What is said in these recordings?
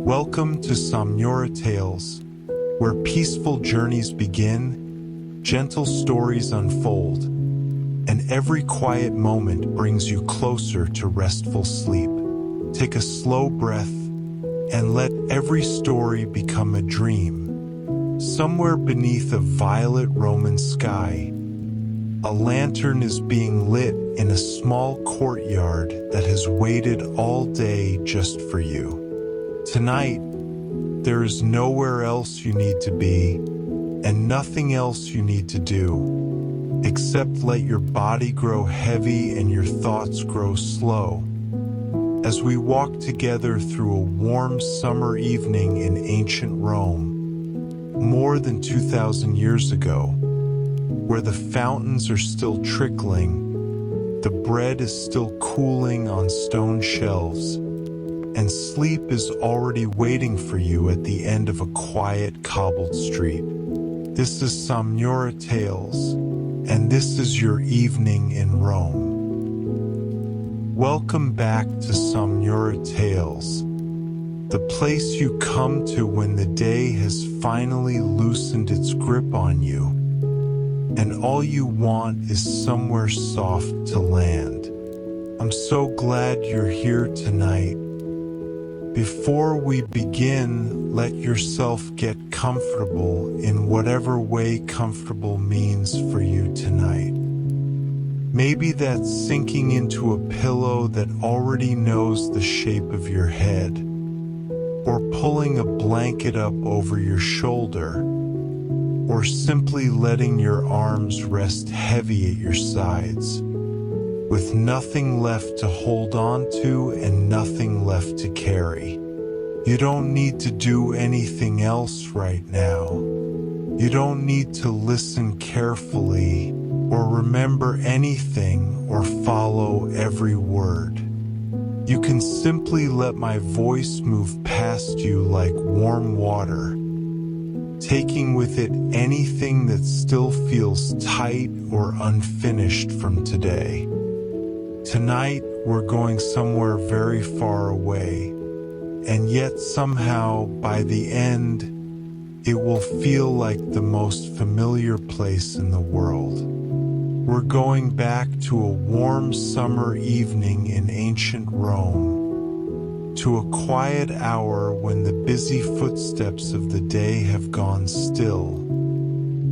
Welcome to Somniora Tales, where peaceful journeys begin, gentle stories unfold, and every quiet moment brings you closer to restful sleep. Take a slow breath and let every story become a dream. Somewhere beneath a violet Roman sky, a lantern is being lit in a small courtyard that has waited all day just for you. Tonight, there is nowhere else you need to be, and nothing else you need to do, except let your body grow heavy and your thoughts grow slow. As we walk together through a warm summer evening in ancient Rome, more than 2,000 years ago, where the fountains are still trickling, the bread is still cooling on stone shelves, and sleep is already waiting for you at the end of a quiet cobbled street. This is Somniora Tales, and this is your evening in Rome. Welcome back to Somniora Tales, the place you come to when the day has finally loosened its grip on you, and all you want is somewhere soft to land. I'm so glad you're here tonight. Before we begin, let yourself get comfortable in whatever way comfortable means for you tonight. Maybe that's sinking into a pillow that already knows the shape of your head, or pulling a blanket up over your shoulder, or simply letting your arms rest heavy at your sides, with nothing left to hold on to and nothing left to carry. You don't need to do anything else right now. You don't need to listen carefully or remember anything or follow every word. You can simply let my voice move past you like warm water, taking with it anything that still feels tight or unfinished from today. Tonight, we're going somewhere very far away, and yet somehow, by the end, it will feel like the most familiar place in the world. We're going back to a warm summer evening in ancient Rome, to a quiet hour when the busy footsteps of the day have gone still,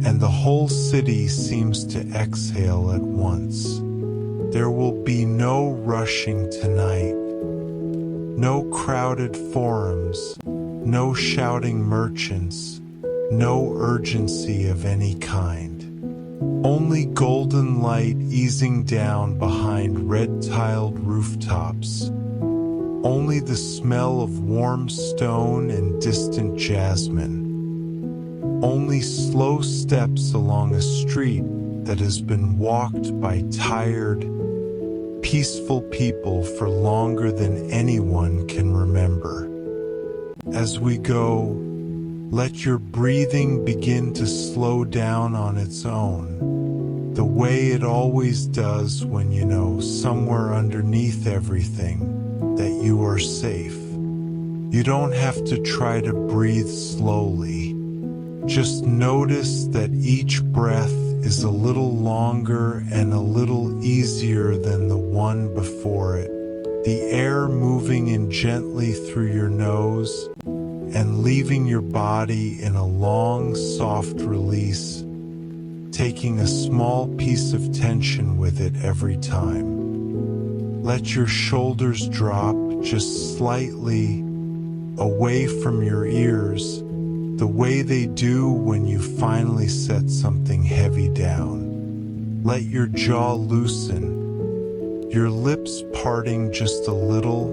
and the whole city seems to exhale at once. There will be no rushing tonight, no crowded forums, no shouting merchants, no urgency of any kind. Only golden light easing down behind red-tiled rooftops. Only the smell of warm stone and distant jasmine. Only slow steps along a street that has been walked by tired, peaceful people for longer than anyone can remember. As we go, let your breathing begin to slow down on its own, the way it always does when you know somewhere underneath everything that you are safe. You don't have to try to breathe slowly. Just notice that each breath is a little longer and a little easier than the one before it. The air moving in gently through your nose and leaving your body in a long, soft release, taking a small piece of tension with it every time. Let your shoulders drop just slightly away from your ears, the way they do when you finally set something heavy down. Let your jaw loosen, your lips parting just a little,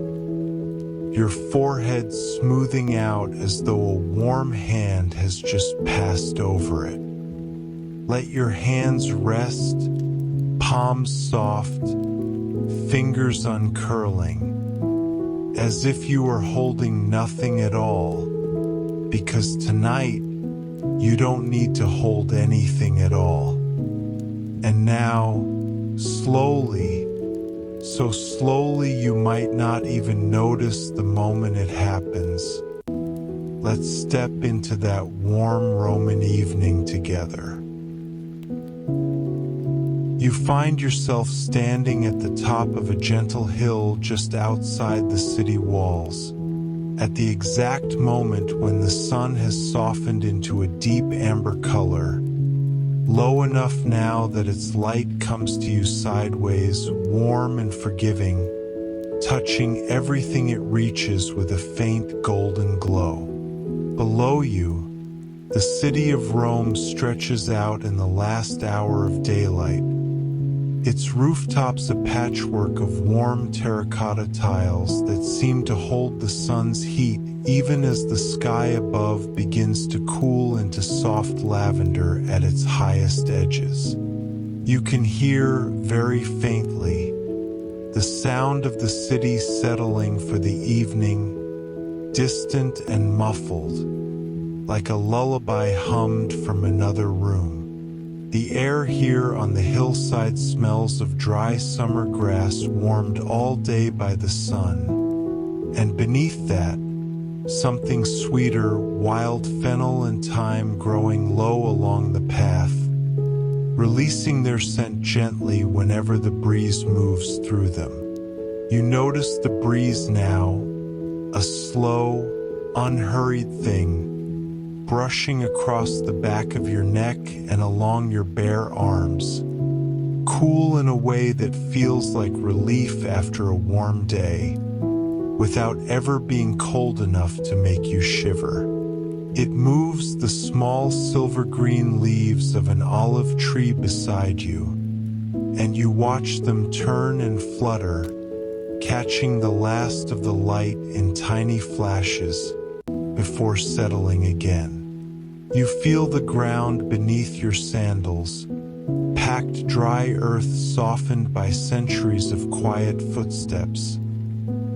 your forehead smoothing out as though a warm hand has just passed over it. Let your hands rest, palms soft, fingers uncurling, as if you were holding nothing at all, because tonight you don't need to hold anything at all. And now, slowly, so slowly you might not even notice the moment it happens, Let's step into that warm Roman evening together. You find yourself standing at the top of a gentle hill just outside the city walls, at the exact moment when the sun has softened into a deep amber color, low enough now that its light comes to you sideways, warm and forgiving, touching everything it reaches with a faint golden glow. Below you, the city of Rome stretches out in the last hour of daylight, its rooftops a patchwork of warm terracotta tiles that seem to hold the sun's heat even as the sky above begins to cool into soft lavender at its highest edges. You can hear, very faintly, the sound of the city settling for the evening, distant and muffled, like a lullaby hummed from another room. The air here on the hillside smells of dry summer grass warmed all day by the sun, and beneath that, something sweeter, wild fennel and thyme growing low along the path, releasing their scent gently whenever the breeze moves through them. You notice the breeze now, a slow, unhurried thing, brushing across the back of your neck and along your bare arms, cool in a way that feels like relief after a warm day, without ever being cold enough to make you shiver. It moves the small silver-green leaves of an olive tree beside you, and you watch them turn and flutter, catching the last of the light in tiny flashes before settling again. You feel the ground beneath your sandals, packed dry earth softened by centuries of quiet footsteps,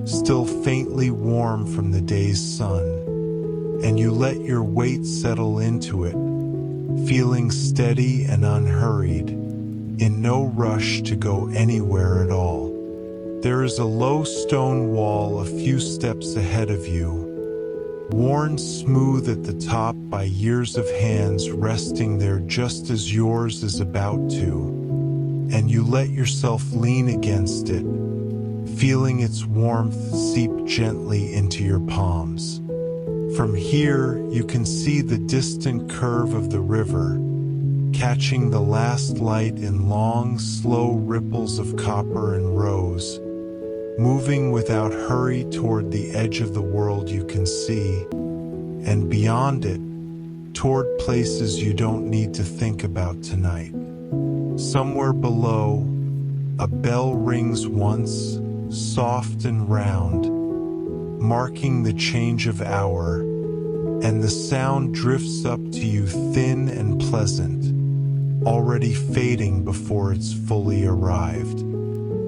still faintly warm from the day's sun, and you let your weight settle into it, feeling steady and unhurried, in no rush to go anywhere at all. There is a low stone wall a few steps ahead of you, worn smooth at the top by years of hands resting there just as yours is about to, and you let yourself lean against it, feeling its warmth seep gently into your palms. From here, you can see the distant curve of the river, catching the last light in long, slow ripples of copper and rose, moving without hurry toward the edge of the world you can see, and beyond it, toward places you don't need to think about tonight. Somewhere below, a bell rings once, soft and round, marking the change of hour, and the sound drifts up to you thin and pleasant, already fading before it's fully arrived.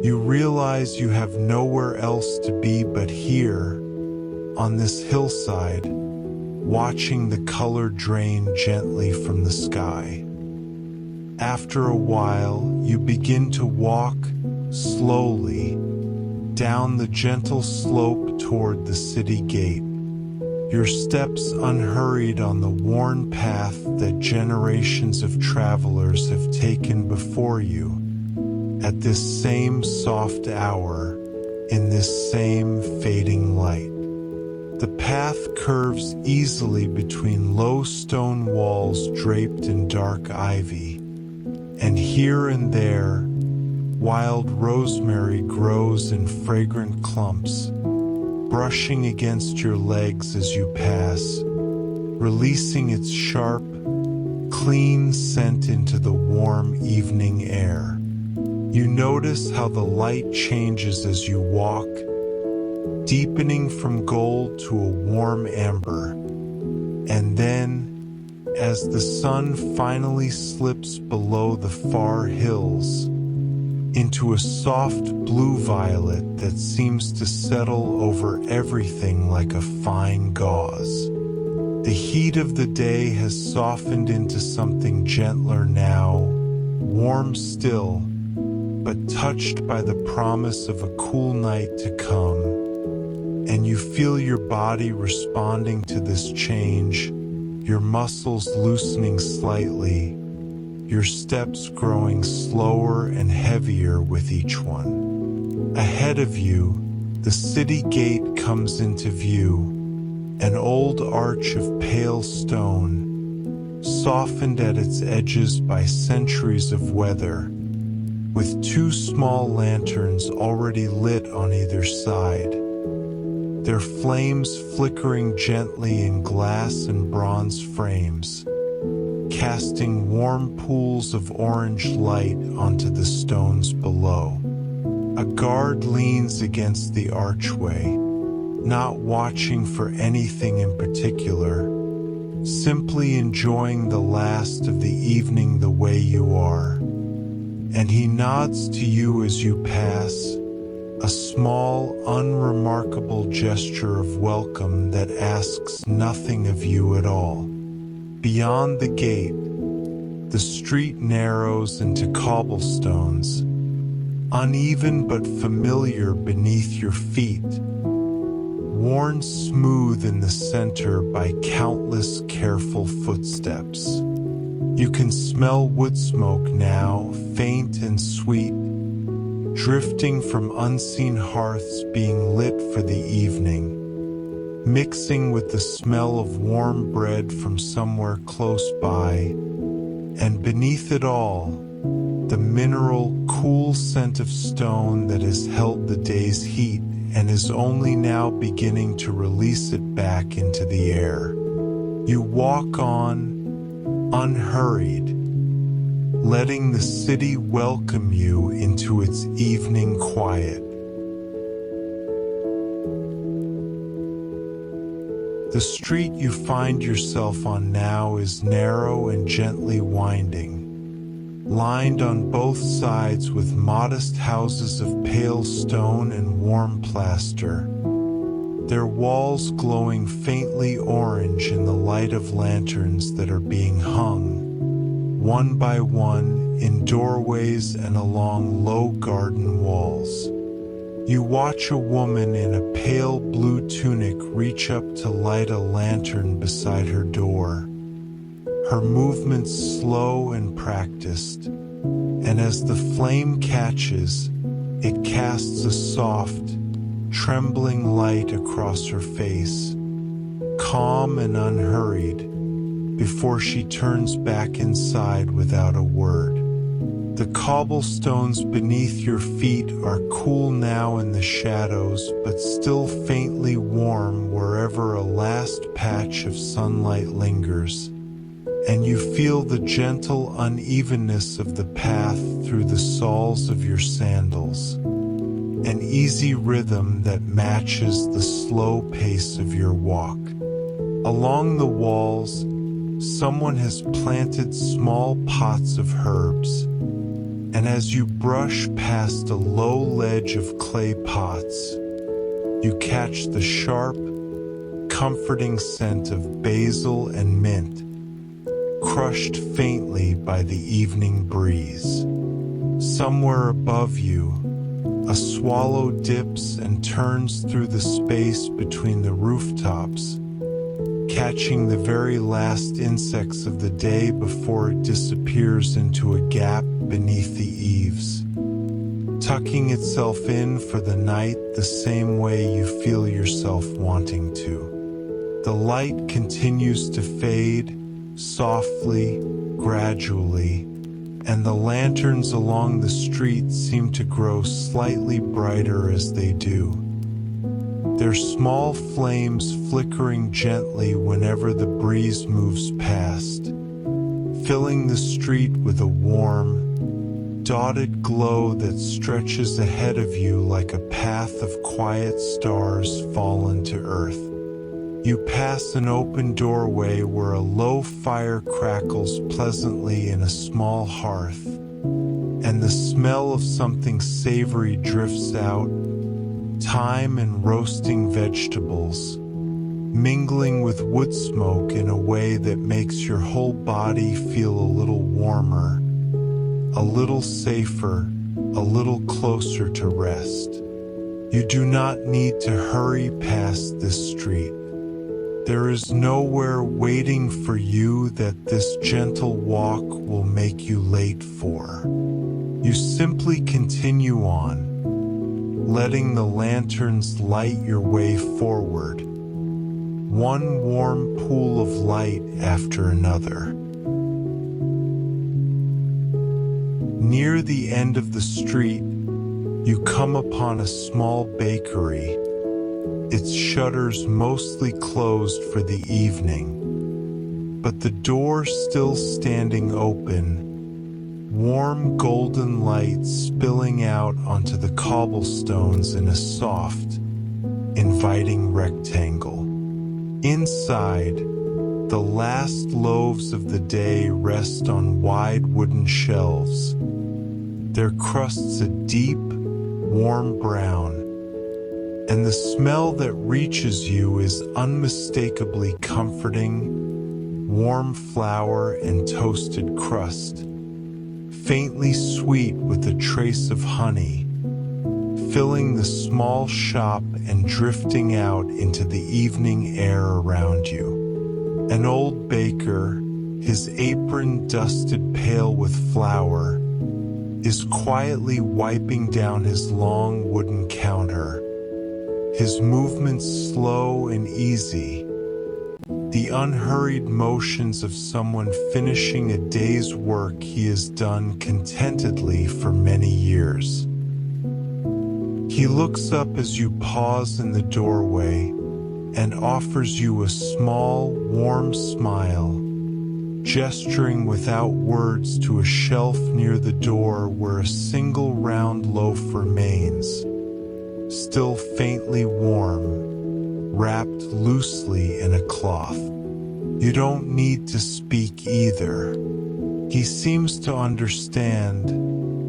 You realize you have nowhere else to be but here, on this hillside, watching the color drain gently from the sky. After a while, you begin to walk, slowly, down the gentle slope toward the city gate, your steps unhurried on the worn path that generations of travelers have taken before you. At this same soft hour, in this same fading light. The path curves easily between low stone walls draped in dark ivy, and here and there, wild rosemary grows in fragrant clumps, brushing against your legs as you pass, releasing its sharp, clean scent into the warm evening air. You notice how the light changes as you walk, deepening from gold to a warm amber. And then, as the sun finally slips below the far hills, into a soft blue-violet that seems to settle over everything like a fine gauze. The heat of the day has softened into something gentler now, warm still, but touched by the promise of a cool night to come. and you feel your body responding to this change, your muscles loosening slightly, your steps growing slower and heavier with each one. Ahead of you, the city gate comes into view, an old arch of pale stone, softened at its edges by centuries of weather, with two small lanterns already lit on either side, their flames flickering gently in glass and bronze frames, casting warm pools of orange light onto the stones below. A guard leans against the archway, not watching for anything in particular, simply enjoying the last of the evening the way you are. And he nods to you as you pass, a small, unremarkable gesture of welcome that asks nothing of you at all. Beyond the gate, the street narrows into cobblestones, uneven but familiar beneath your feet, worn smooth in the center by countless careful footsteps. You can smell wood smoke now, faint and sweet, drifting from unseen hearths being lit for the evening, mixing with the smell of warm bread from somewhere close by, and beneath it all, the mineral, cool scent of stone that has held the day's heat and is only now beginning to release it back into the air. You walk on, unhurried, letting the city welcome you into its evening quiet. The street you find yourself on now is narrow and gently winding, lined on both sides with modest houses of pale stone and warm plaster, their walls glowing faintly orange in the light of lanterns that are being hung, one by one, in doorways and along low garden walls. You watch a woman in a pale blue tunic reach up to light a lantern beside her door, her movements slow and practiced, and as the flame catches, it casts a soft, trembling light across her face, calm and unhurried, before she turns back inside without a word. The cobblestones beneath your feet are cool now in the shadows, but still faintly warm wherever a last patch of sunlight lingers, and you feel the gentle unevenness of the path through the soles of your sandals, an easy rhythm that matches the slow pace of your walk. Along the walls, someone has planted small pots of herbs, and as you brush past a low ledge of clay pots, you catch the sharp, comforting scent of basil and mint, crushed faintly by the evening breeze. Somewhere above you, a swallow dips and turns through the space between the rooftops, catching the very last insects of the day before it disappears into a gap beneath the eaves, tucking itself in for the night the same way you feel yourself wanting to. The light continues to fade, softly, gradually, and the lanterns along the street seem to grow slightly brighter as they do, their small flames flickering gently whenever the breeze moves past, filling the street with a warm, dotted glow that stretches ahead of you like a path of quiet stars fallen to earth. You pass an open doorway where a low fire crackles pleasantly in a small hearth, and the smell of something savory drifts out, thyme and roasting vegetables, mingling with wood smoke in a way that makes your whole body feel a little warmer, a little safer, a little closer to rest. You do not need to hurry past this street. There is nowhere waiting for you that this gentle walk will make you late for. You simply continue on, letting the lanterns light your way forward, one warm pool of light after another. Near the end of the street, you come upon a small bakery, its shutters mostly closed for the evening, but the door still standing open, warm golden light spilling out onto the cobblestones in a soft, inviting rectangle. Inside, the last loaves of the day rest on wide wooden shelves, their crusts a deep, warm brown, and the smell that reaches you is unmistakably comforting, warm flour and toasted crust, faintly sweet with a trace of honey, filling the small shop and drifting out into the evening air around you. An old baker, his apron dusted pale with flour, is quietly wiping down his long wooden counter, his movements slow and easy, the unhurried motions of someone finishing a day's work he has done contentedly for many years. He looks up as you pause in the doorway and offers you a small, warm smile, gesturing without words to a shelf near the door where a single round loaf remains, still faintly warm, wrapped loosely in a cloth. You don't need to speak either. He seems to understand,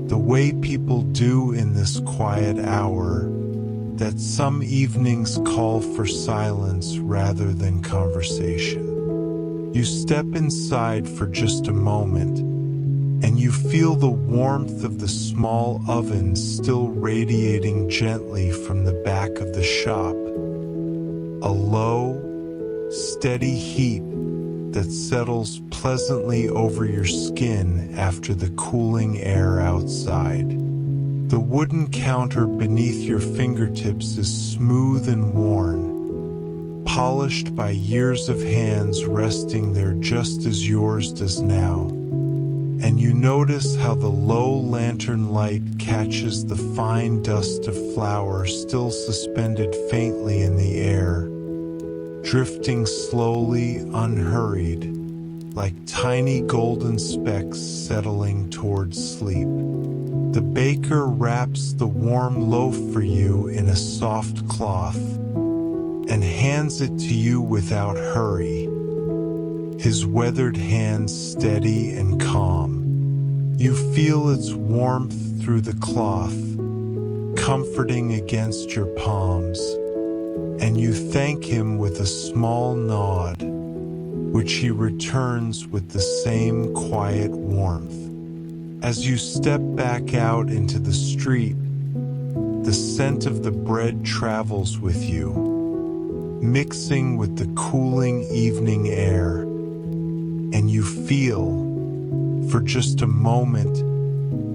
the way people do in this quiet hour, that some evenings call for silence rather than conversation. You step inside for just a moment, and you feel the warmth of the small oven still radiating gently from the back of the shop. A low, steady heat that settles pleasantly over your skin after the cooling air outside. The wooden counter beneath your fingertips is smooth and worn, polished by years of hands resting there just as yours does now. And you notice how the low lantern light catches the fine dust of flour still suspended faintly in the air, drifting slowly, unhurried, like tiny golden specks settling towards sleep. The baker wraps the warm loaf for you in a soft cloth and hands it to you without hurry, his weathered hands steady and calm. You feel its warmth through the cloth, comforting against your palms, and you thank him with a small nod, which he returns with the same quiet warmth. As you step back out into the street, the scent of the bread travels with you, mixing with the cooling evening air, and you feel, for just a moment,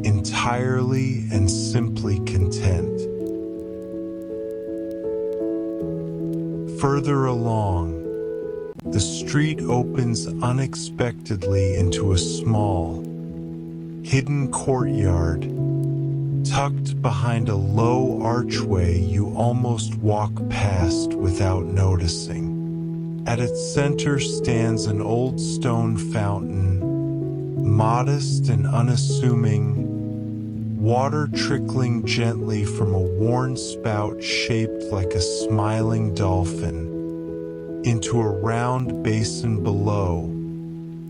entirely and simply content. Further along, the street opens unexpectedly into a small, hidden courtyard, tucked behind a low archway you almost walk past without noticing. At its center stands an old stone fountain, modest and unassuming, water trickling gently from a worn spout shaped like a smiling dolphin into a round basin below,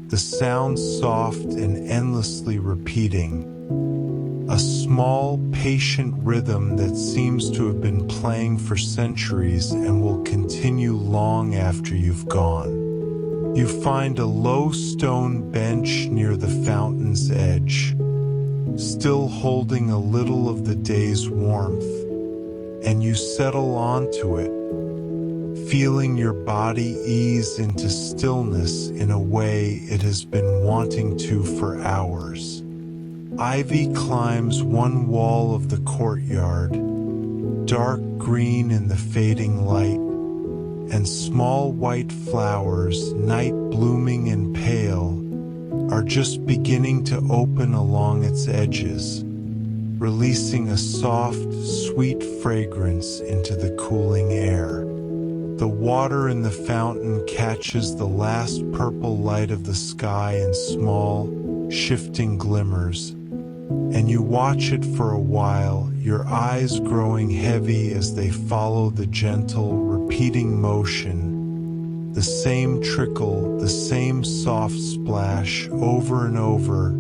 the sound soft and endlessly repeating, a small, patient rhythm that seems to have been playing for centuries and will continue long after you've gone. You find a low stone bench near the fountain's edge, still holding a little of the day's warmth, and you settle onto it, feeling your body ease into stillness in a way it has been wanting to for hours. Ivy climbs one wall of the courtyard, dark green in the fading light, and small white flowers, night blooming and pale, are just beginning to open along its edges, releasing a soft, sweet fragrance into the cooling air. The water in the fountain catches the last purple light of the sky in small, shifting glimmers, and you watch it for a while, your eyes growing heavy as they follow the gentle, repeating motion, the same trickle, the same soft splash over and over,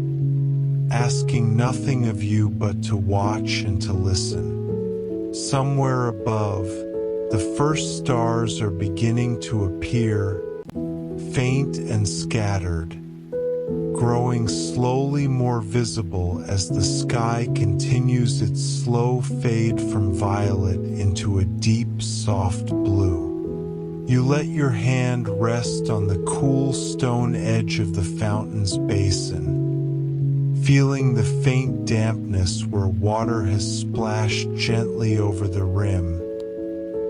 asking nothing of you but to watch and to listen. Somewhere above, the first stars are beginning to appear, faint and scattered, growing slowly more visible as the sky continues its slow fade from violet into a deep, soft blue. You let your hand rest on the cool stone edge of the fountain's basin, feeling the faint dampness where water has splashed gently over the rim,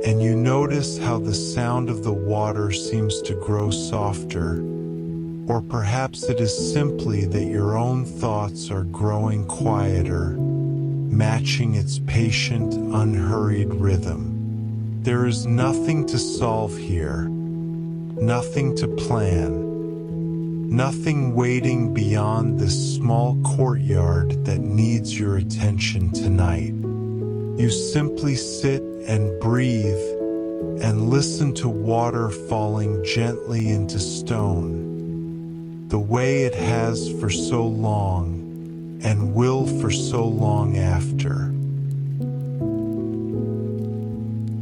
and you notice how the sound of the water seems to grow softer. Or perhaps it is simply that your own thoughts are growing quieter, matching its patient, unhurried rhythm. There is nothing to solve here, nothing to plan, nothing waiting beyond this small courtyard that needs your attention tonight. You simply sit and breathe and listen to water falling gently into stone, the way it has for so long and will for so long after.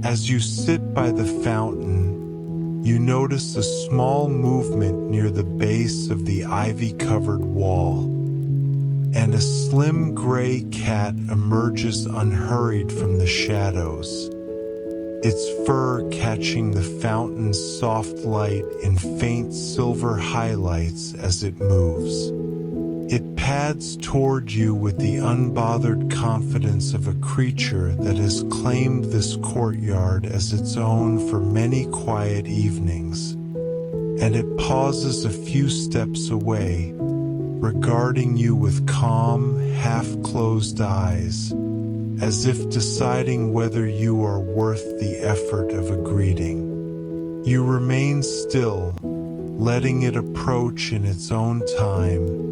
As you sit by the fountain, you notice a small movement near the base of the ivy-covered wall, and a slim gray cat emerges unhurried from the shadows, its fur catching the fountain's soft light in faint silver highlights as it moves. It pads toward you with the unbothered confidence of a creature that has claimed this courtyard as its own for many quiet evenings, and it pauses a few steps away, regarding you with calm, half-closed eyes, as if deciding whether you are worth the effort of a greeting. You remain still, letting it approach in its own time,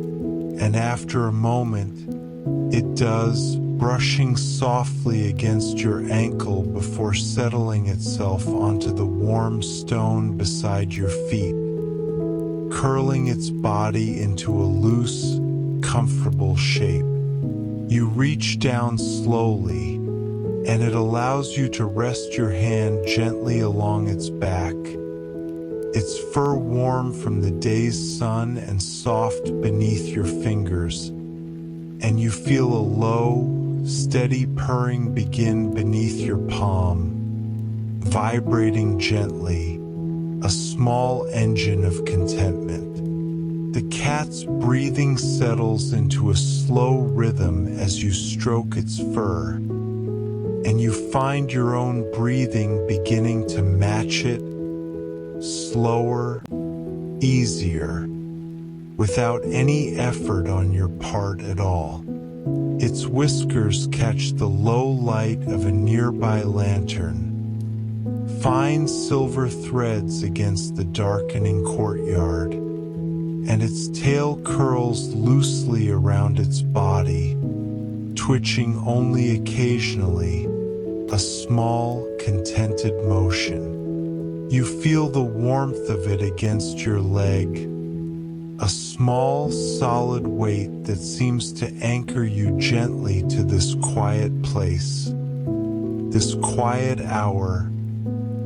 and after a moment, it does, brushing softly against your ankle before settling itself onto the warm stone beside your feet, curling its body into a loose, comfortable shape. You reach down slowly, and it allows you to rest your hand gently along its back, its fur warm from the day's sun and soft beneath your fingers, and you feel a low, steady purring begin beneath your palm, vibrating gently, a small engine of contentment. The cat's breathing settles into a slow rhythm as you stroke its fur, and you find your own breathing beginning to match it, slower, easier, without any effort on your part at all. Its whiskers catch the low light of a nearby lantern, fine silver threads against the darkening courtyard, and its tail curls loosely around its body, twitching only occasionally, a small, contented motion. You feel the warmth of it against your leg, a small, solid weight that seems to anchor you gently to this quiet place, this quiet hour,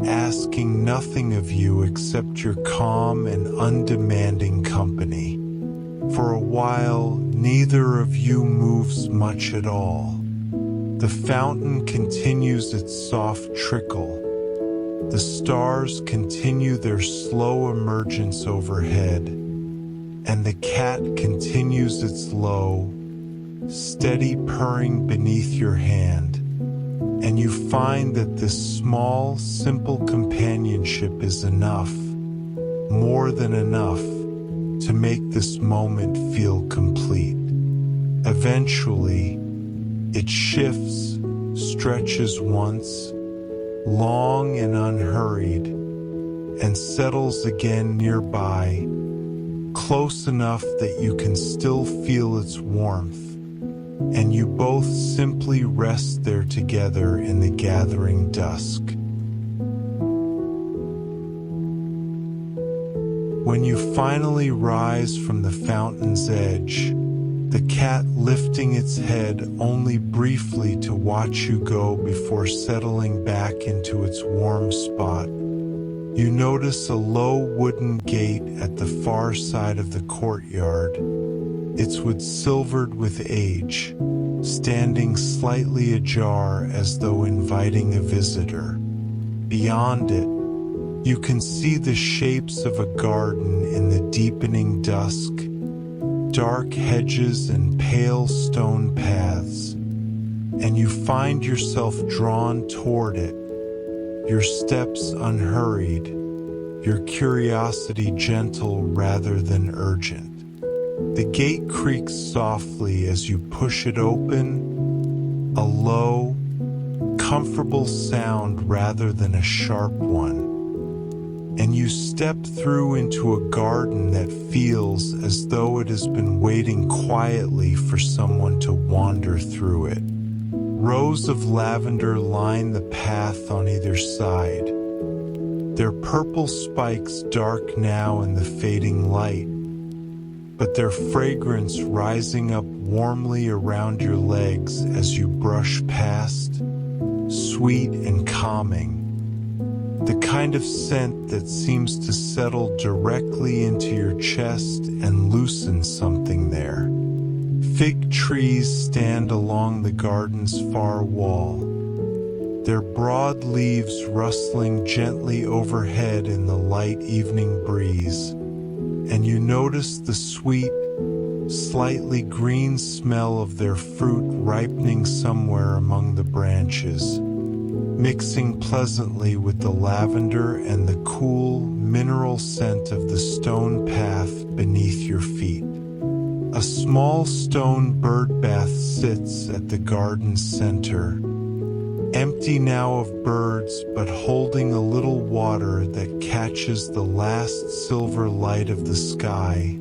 asking nothing of you except your calm and undemanding company. For a while, neither of you moves much at all. The fountain continues its soft trickle. The stars continue their slow emergence overhead, and the cat continues its low, steady purring beneath your hand, and you find that this small, simple companionship is enough, more than enough, to make this moment feel complete. Eventually, it shifts, stretches once, long and unhurried, and settles again nearby, close enough that you can still feel its warmth, and you both simply rest there together in the gathering dusk. When you finally rise from the fountain's edge, the cat lifting its head only briefly to watch you go before settling back into its warm spot, you notice a low wooden gate at the far side of the courtyard, its wood silvered with age, standing slightly ajar as though inviting a visitor. Beyond it, you can see the shapes of a garden in the deepening dusk, dark hedges and pale stone paths, and you find yourself drawn toward it, your steps unhurried, your curiosity gentle rather than urgent. The gate creaks softly as you push it open, a low, comfortable sound rather than a sharp one, and you step through into a garden that feels as though it has been waiting quietly for someone to wander through it. Rows of lavender line the path on either side, their purple spikes dark now in the fading light, but their fragrance rising up warmly around your legs as you brush past, sweet and calming. The kind of scent that seems to settle directly into your chest and loosen something there. Fig trees stand along the garden's far wall, their broad leaves rustling gently overhead in the light evening breeze, and you notice the sweet, slightly green smell of their fruit ripening somewhere among the branches, mixing pleasantly with the lavender and the cool, mineral scent of the stone path beneath your feet. A small stone bird bath sits at the garden's center, empty now of birds but holding a little water that catches the last silver light of the sky,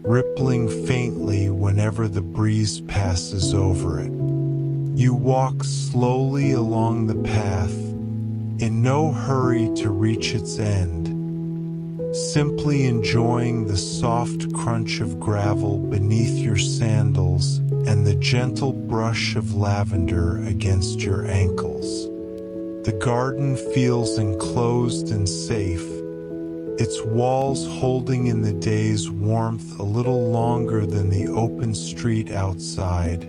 rippling faintly whenever the breeze passes over it. You walk slowly along the path, in no hurry to reach its end, simply enjoying the soft crunch of gravel beneath your sandals and the gentle brush of lavender against your ankles. The garden feels enclosed and safe, its walls holding in the day's warmth a little longer than the open street outside,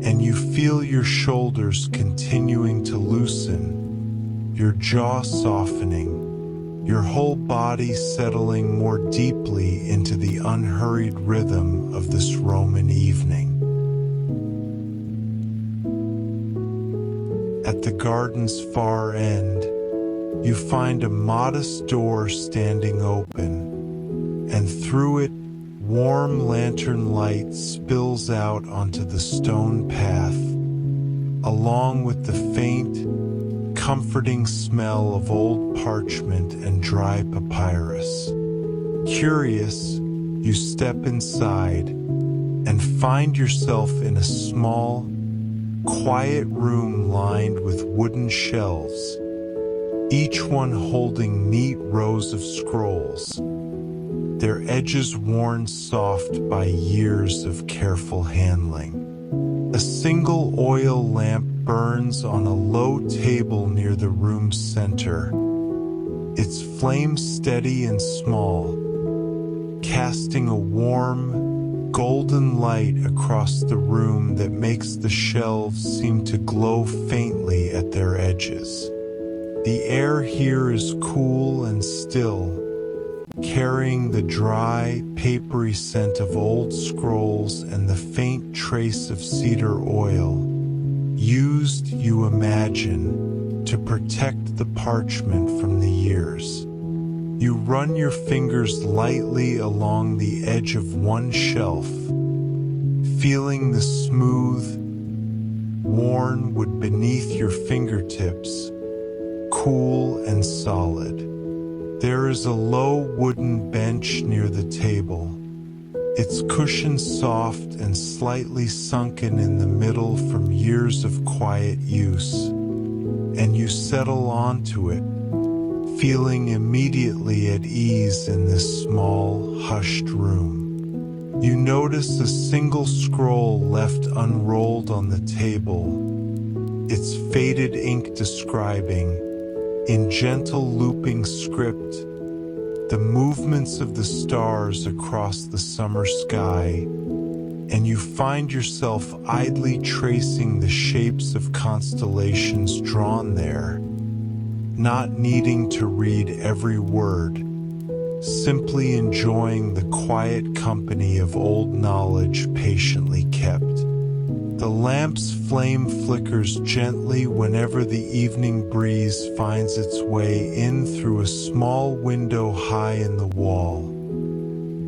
and you feel your shoulders continuing to loosen, your jaw softening, your whole body settling more deeply into the unhurried rhythm of this Roman evening. At the garden's far end, you find a modest door standing open, and through it, warm lantern light spills out onto the stone path, along with the faint, comforting smell of old parchment and dry papyrus. Curious, you step inside and find yourself in a small, quiet room lined with wooden shelves, each one holding neat rows of scrolls, their edges worn soft by years of careful handling. A single oil lamp burns on a low table near the room's center, its flame steady and small, casting a warm, golden light across the room that makes the shelves seem to glow faintly at their edges. The air here is cool and still, carrying the dry, papery scent of old scrolls and the faint trace of cedar oil, used, you imagine, to protect the parchment from the years. You run your fingers lightly along the edge of one shelf, feeling the smooth, worn wood beneath your fingertips, cool and solid. There is a low wooden bench near the table, its cushion soft and slightly sunken in the middle from years of quiet use, and you settle onto it, feeling immediately at ease in this small, hushed room. You notice a single scroll left unrolled on the table, its faded ink describing, in gentle looping script, the movements of the stars across the summer sky, and you find yourself idly tracing the shapes of constellations drawn there, not needing to read every word, simply enjoying the quiet company of old knowledge patiently kept. The lamp's flame flickers gently whenever the evening breeze finds its way in through a small window high in the wall,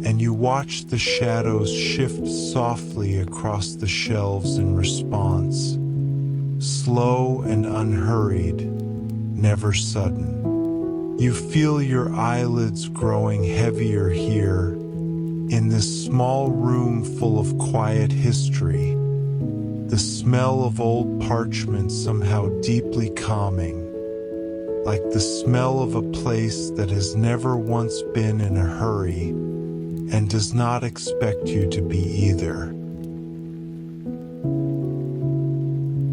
and you watch the shadows shift softly across the shelves in response, slow and unhurried, never sudden. You feel your eyelids growing heavier here, in this small room full of quiet history, the smell of old parchment somehow deeply calming, like the smell of a place that has never once been in a hurry and does not expect you to be either.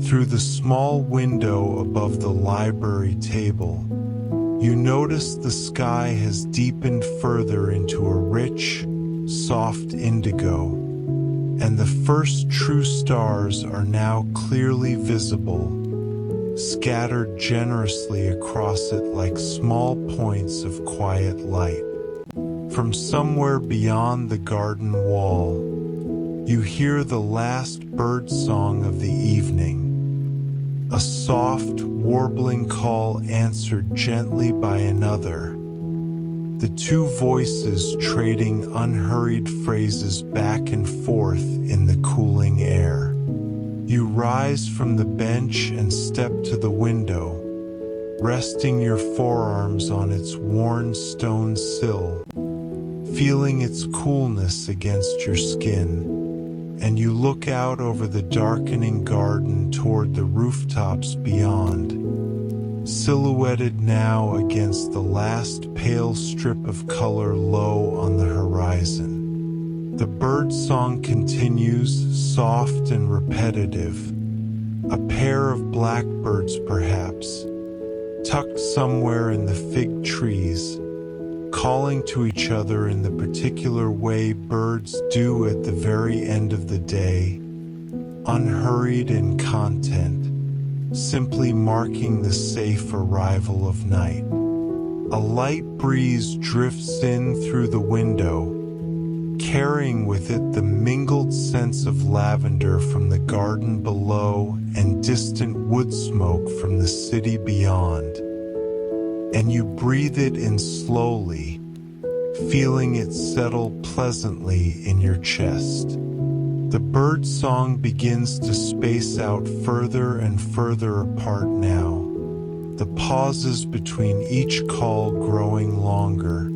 Through the small window above the library table, you notice the sky has deepened further into a rich, soft indigo, and the first true stars are now clearly visible, scattered generously across it like small points of quiet light. From somewhere beyond the garden wall, you hear the last bird song of the evening, a soft, warbling call answered gently by another, the two voices trading unhurried phrases back and forth in the cooling air. You rise from the bench and step to the window, resting your forearms on its worn stone sill, feeling its coolness against your skin, and you look out over the darkening garden toward the rooftops beyond, silhouetted now against the last pale strip of color low on the horizon. The bird song continues, soft and repetitive, a pair of blackbirds perhaps, tucked somewhere in the fig trees, calling to each other in the particular way birds do at the very end of the day, unhurried in content, simply marking the safe arrival of night. A light breeze drifts in through the window, carrying with it the mingled sense of lavender from the garden below and distant wood smoke from the city beyond. And you breathe it in slowly, feeling it settle pleasantly in your chest. The bird song begins to space out further and further apart now, the pauses between each call growing longer,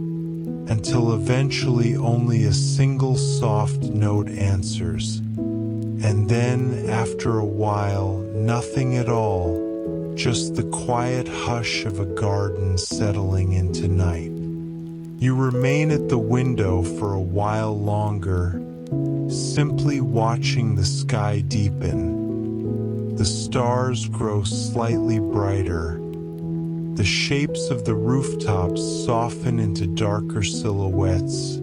until eventually only a single soft note answers, and then, after a while, nothing at all, just the quiet hush of a garden settling into night. You remain at the window for a while longer, simply watching the sky deepen. The stars grow slightly brighter. The shapes of the rooftops soften into darker silhouettes,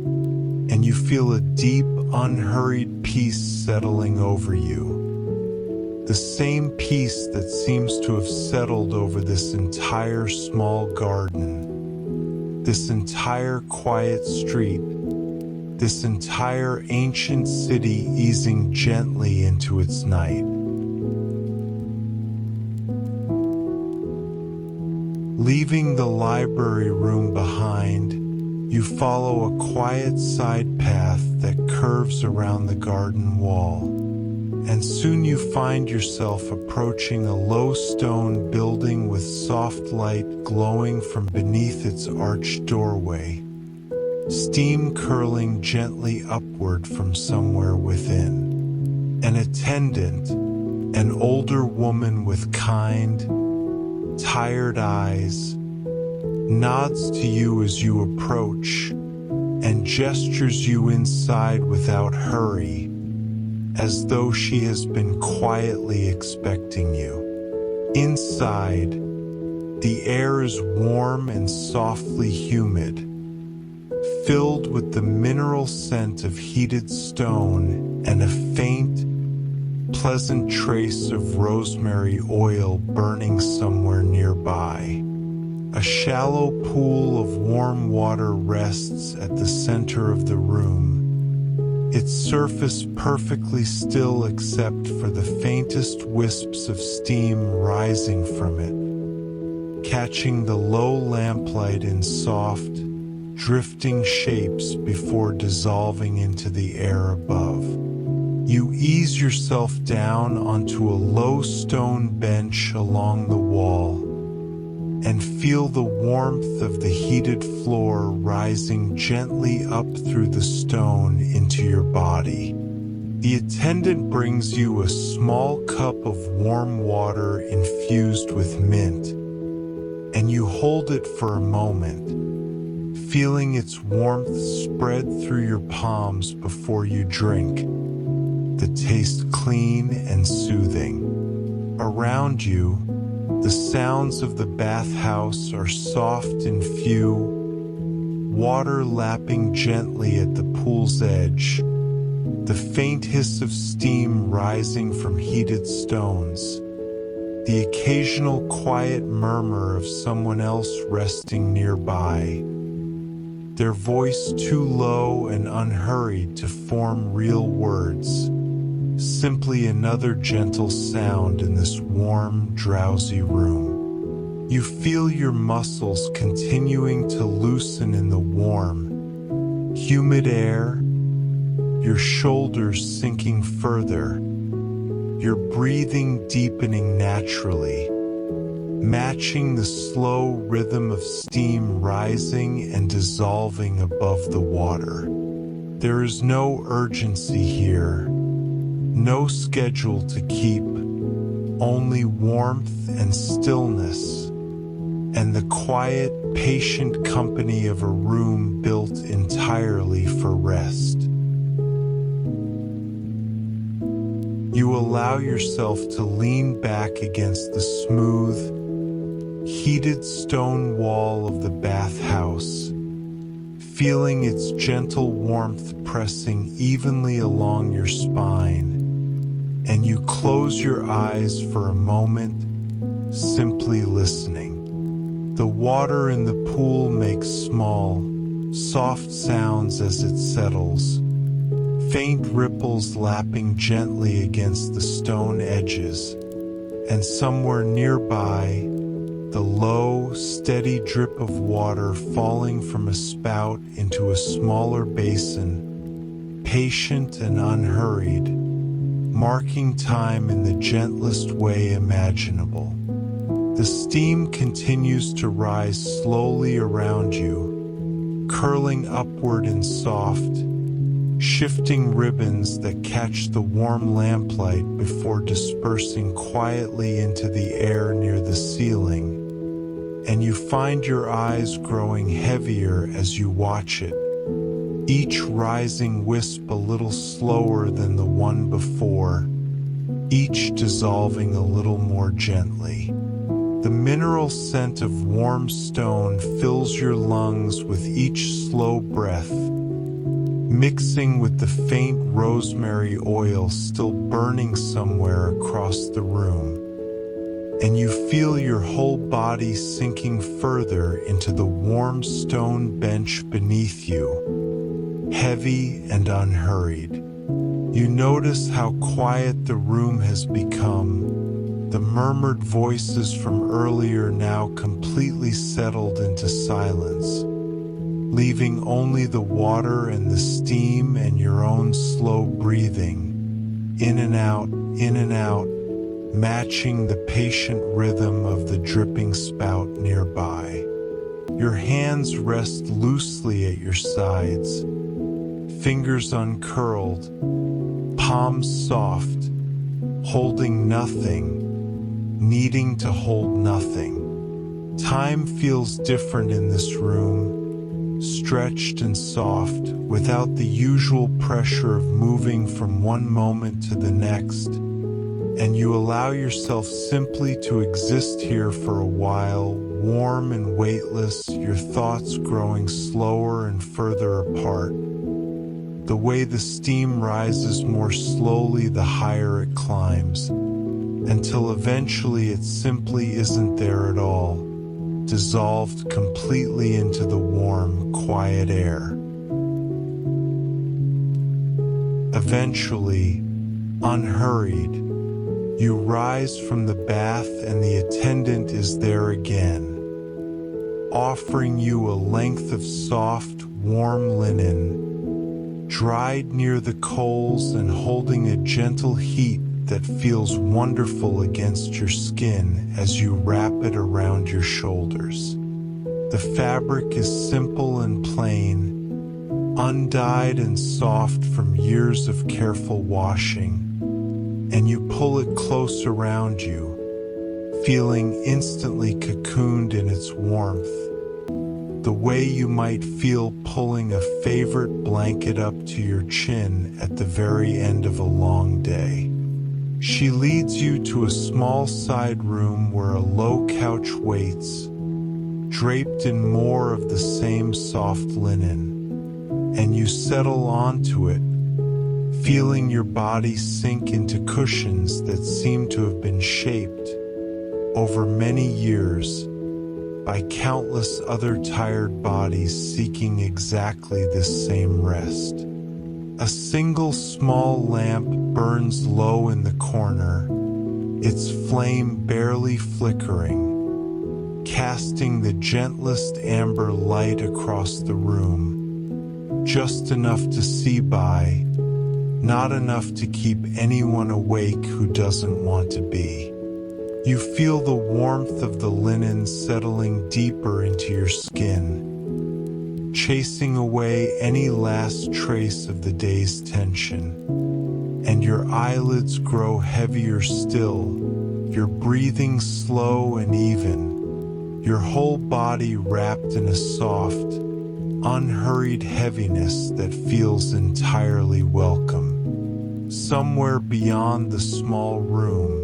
and you feel a deep, unhurried peace settling over you. The same peace that seems to have settled over this entire small garden, this entire quiet street, this entire ancient city easing gently into its night. Leaving the library room behind, you follow a quiet side path that curves around the garden wall, and soon you find yourself approaching a low stone building with soft light glowing from beneath its arched doorway, steam curling gently upward from somewhere within. An attendant, an older woman with kind, tired eyes, nods to you as you approach and gestures you inside without hurry, as though she has been quietly expecting you. Inside, the air is warm and softly humid, filled with the mineral scent of heated stone and a faint, pleasant trace of rosemary oil burning somewhere nearby. A shallow pool of warm water rests at the center of the room, its surface perfectly still except for the faintest wisps of steam rising from it, catching the low lamplight in soft, drifting shapes before dissolving into the air above. You ease yourself down onto a low stone bench along the wall and feel the warmth of the heated floor rising gently up through the stone into your body. The attendant brings you a small cup of warm water infused with mint, and you hold it for a moment, feeling its warmth spread through your palms before you drink. The taste clean and soothing. Around you, the sounds of the bathhouse are soft and few, water lapping gently at the pool's edge, the faint hiss of steam rising from heated stones, the occasional quiet murmur of someone else resting nearby, their voice too low and unhurried to form real words. Simply another gentle sound in this warm, drowsy room. You feel your muscles continuing to loosen in the warm, humid air, your shoulders sinking further, your breathing deepening naturally, matching the slow rhythm of steam rising and dissolving above the water. There is no urgency here. No schedule to keep, only warmth and stillness, and the quiet, patient company of a room built entirely for rest. You allow yourself to lean back against the smooth, heated stone wall of the bathhouse, feeling its gentle warmth pressing evenly along your spine. And you close your eyes for a moment, simply listening. The water in the pool makes small, soft sounds as it settles, faint ripples lapping gently against the stone edges, and somewhere nearby, the low, steady drip of water falling from a spout into a smaller basin, patient and unhurried, marking time in the gentlest way imaginable. The steam continues to rise slowly around you, curling upward in soft, shifting ribbons that catch the warm lamplight before dispersing quietly into the air near the ceiling, and you find your eyes growing heavier as you watch it, each rising wisp a little slower than the one before, each dissolving a little more gently. The mineral scent of warm stone fills your lungs with each slow breath, mixing with the faint rosemary oil still burning somewhere across the room. And you feel your whole body sinking further into the warm stone bench beneath you, heavy and unhurried. You notice how quiet the room has become, the murmured voices from earlier now completely settled into silence, leaving only the water and the steam and your own slow breathing, in and out, matching the patient rhythm of the dripping spout nearby. Your hands rest loosely at your sides, fingers uncurled, palms soft, holding nothing, needing to hold nothing. Time feels different in this room, stretched and soft, without the usual pressure of moving from one moment to the next, and you allow yourself simply to exist here for a while, warm and weightless, your thoughts growing slower and further apart. The way the steam rises more slowly the higher it climbs, until eventually it simply isn't there at all, dissolved completely into the warm, quiet air. Eventually, unhurried, you rise from the bath and the attendant is there again, offering you a length of soft, warm linen, dried near the coals and holding a gentle heat that feels wonderful against your skin as you wrap it around your shoulders. The fabric is simple and plain, undyed and soft from years of careful washing, and you pull it close around you, feeling instantly cocooned in its warmth, the way you might feel pulling a favorite blanket up to your chin at the very end of a long day. She leads you to a small side room where a low couch waits, draped in more of the same soft linen, and you settle onto it, feeling your body sink into cushions that seem to have been shaped over many years by countless other tired bodies seeking exactly this same rest. A single small lamp burns low in the corner, its flame barely flickering, casting the gentlest amber light across the room, just enough to see by, not enough to keep anyone awake who doesn't want to be. You feel the warmth of the linen settling deeper into your skin, chasing away any last trace of the day's tension, and your eyelids grow heavier still, your breathing slow and even, your whole body wrapped in a soft, unhurried heaviness that feels entirely welcome. Somewhere beyond the small room,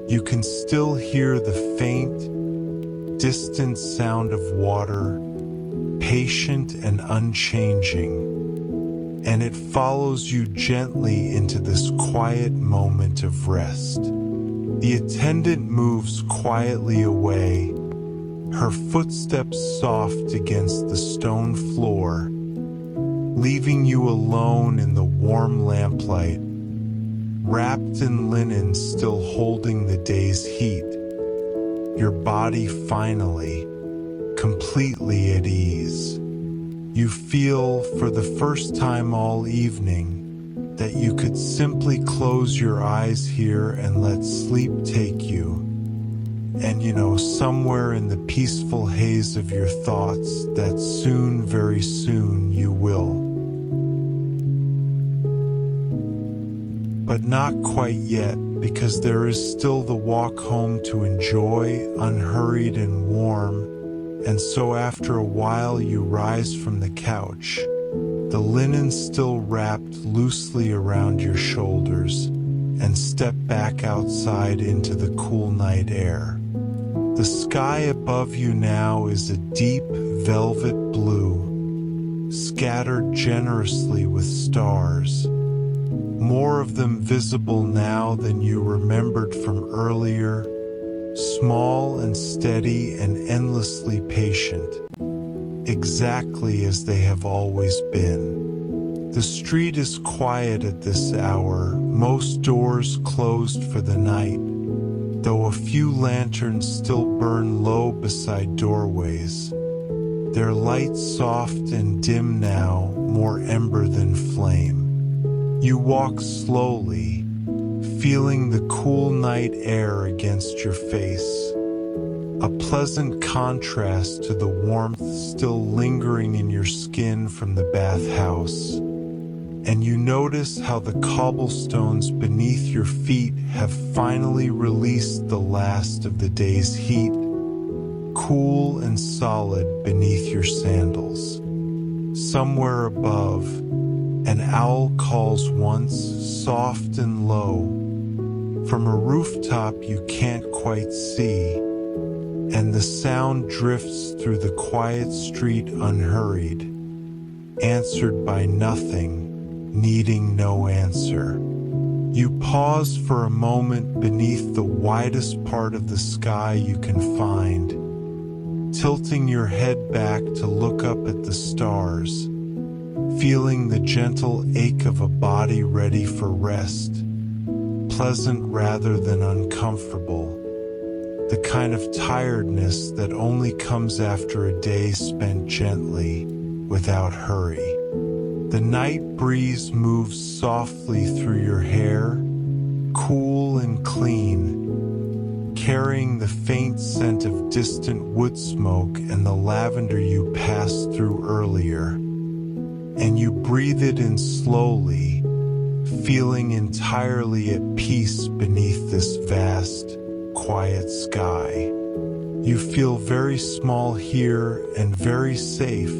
you can still hear the faint, distant sound of water, patient and unchanging, and it follows you gently into this quiet moment of rest. The attendant moves quietly away, her footsteps soft against the stone floor, leaving you alone in the warm lamplight, wrapped in linen still holding the day's heat, your body finally, completely at ease. You feel, for the first time all evening, that you could simply close your eyes here and let sleep take you. And somewhere in the peaceful haze of your thoughts, that soon, very soon, you will. But not quite yet, because there is still the walk home to enjoy, unhurried and warm, and so after a while you rise from the couch, the linen still wrapped loosely around your shoulders, and step back outside into the cool night air. The sky above you now is a deep velvet blue, scattered generously with stars, more of them visible now than you remembered from earlier, small and steady and endlessly patient, exactly as they have always been. The street is quiet at this hour, most doors closed for the night, though a few lanterns still burn low beside doorways, their light soft and dim now, more ember than flame. You walk slowly, feeling the cool night air against your face, a pleasant contrast to the warmth still lingering in your skin from the bathhouse. And you notice how the cobblestones beneath your feet have finally released the last of the day's heat, cool and solid beneath your sandals. Somewhere above, an owl calls once, soft and low, from a rooftop you can't quite see, and the sound drifts through the quiet street unhurried, answered by nothing, needing no answer. You pause for a moment beneath the widest part of the sky you can find, tilting your head back to look up at the stars, feeling the gentle ache of a body ready for rest, pleasant rather than uncomfortable, the kind of tiredness that only comes after a day spent gently, without hurry. The night breeze moves softly through your hair, cool and clean, carrying the faint scent of distant wood smoke and the lavender you passed through earlier. And you breathe it in slowly, feeling entirely at peace beneath this vast, quiet sky. You feel very small here and very safe,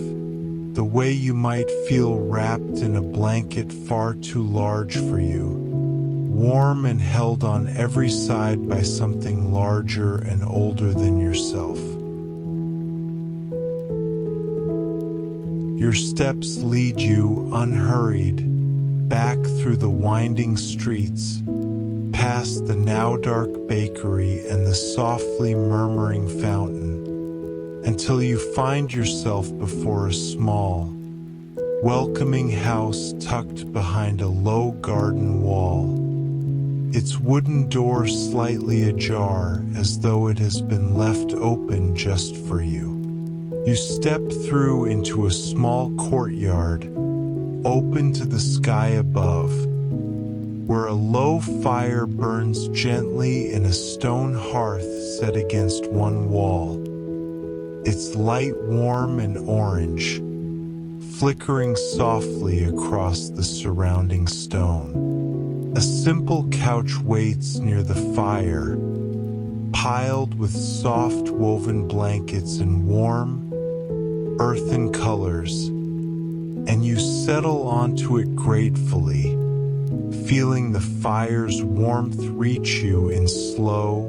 the way you might feel wrapped in a blanket far too large for you, warm and held on every side by something larger and older than yourself. Your steps lead you, unhurried, back through the winding streets, past the now dark bakery and the softly murmuring fountain, until you find yourself before a small, welcoming house tucked behind a low garden wall, its wooden door slightly ajar as though it has been left open just for you. You step through into a small courtyard, open to the sky above, where a low fire burns gently in a stone hearth set against one wall, its light warm and orange, flickering softly across the surrounding stone. A simple couch waits near the fire, piled with soft woven blankets and warm, earthen colors, and you settle onto it gratefully, feeling the fire's warmth reach you in slow,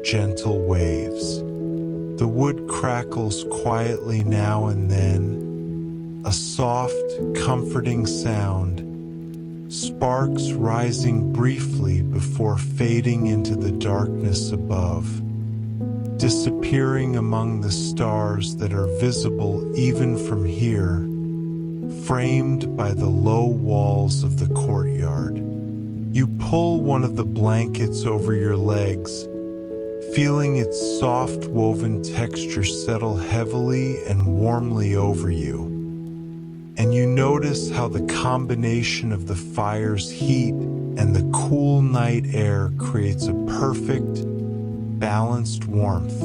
gentle waves. The wood crackles quietly now and then, a soft, comforting sound, sparks rising briefly before fading into the darkness above, disappearing among the stars that are visible even from here, framed by the low walls of the courtyard. You pull one of the blankets over your legs, feeling its soft woven texture settle heavily and warmly over you. And you notice how the combination of the fire's heat and the cool night air creates a perfect, balanced warmth,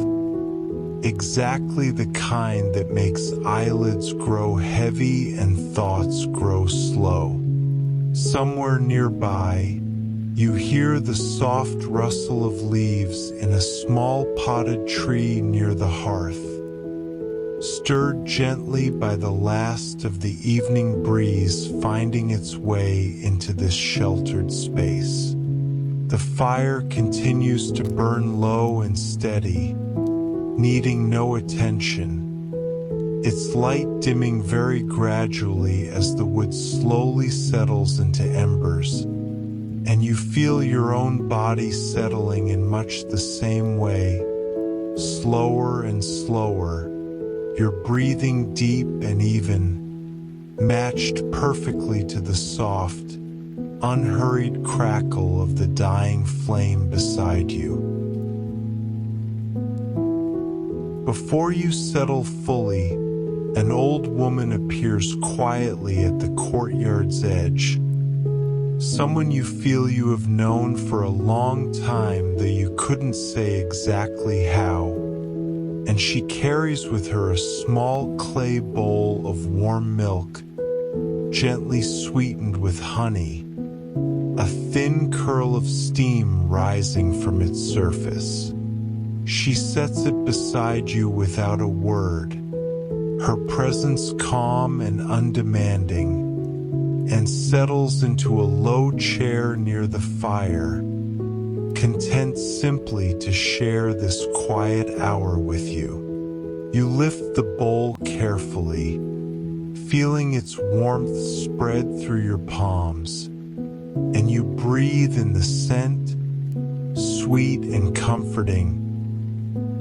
exactly the kind that makes eyelids grow heavy and thoughts grow slow. Somewhere nearby, you hear the soft rustle of leaves in a small potted tree near the hearth, stirred gently by the last of the evening breeze finding its way into this sheltered space. The fire continues to burn low and steady, needing no attention, its light dimming very gradually as the wood slowly settles into embers, and you feel your own body settling in much the same way, slower and slower, your breathing deep and even, matched perfectly to the soft, unhurried crackle of the dying flame beside you. Before you settle fully, an old woman appears quietly at the courtyard's edge. Someone you feel you have known for a long time, though you couldn't say exactly how. And she carries with her a small clay bowl of warm milk, gently sweetened with honey, a thin curl of steam rising from its surface. She sets it beside you without a word, her presence calm and undemanding, and settles into a low chair near the fire, content simply to share this quiet hour with you. You lift the bowl carefully, feeling its warmth spread through your palms, and you breathe in the scent, sweet and comforting,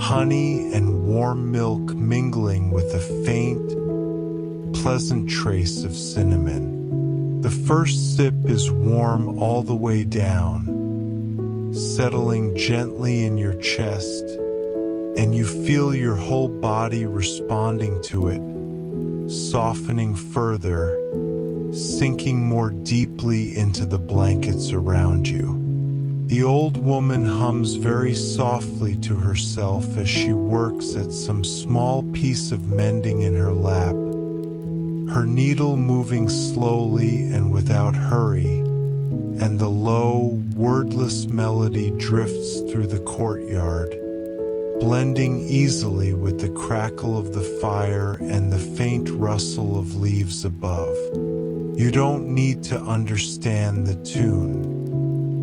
honey and warm milk mingling with a faint, pleasant trace of cinnamon. The first sip is warm all the way down, settling gently in your chest, and you feel your whole body responding to it, softening further, sinking more deeply into the blankets around you. The old woman hums very softly to herself as she works at some small piece of mending in her lap, her needle moving slowly and without hurry, and the low, wordless melody drifts through the courtyard, blending easily with the crackle of the fire and the faint rustle of leaves above. You don't need to understand the tune.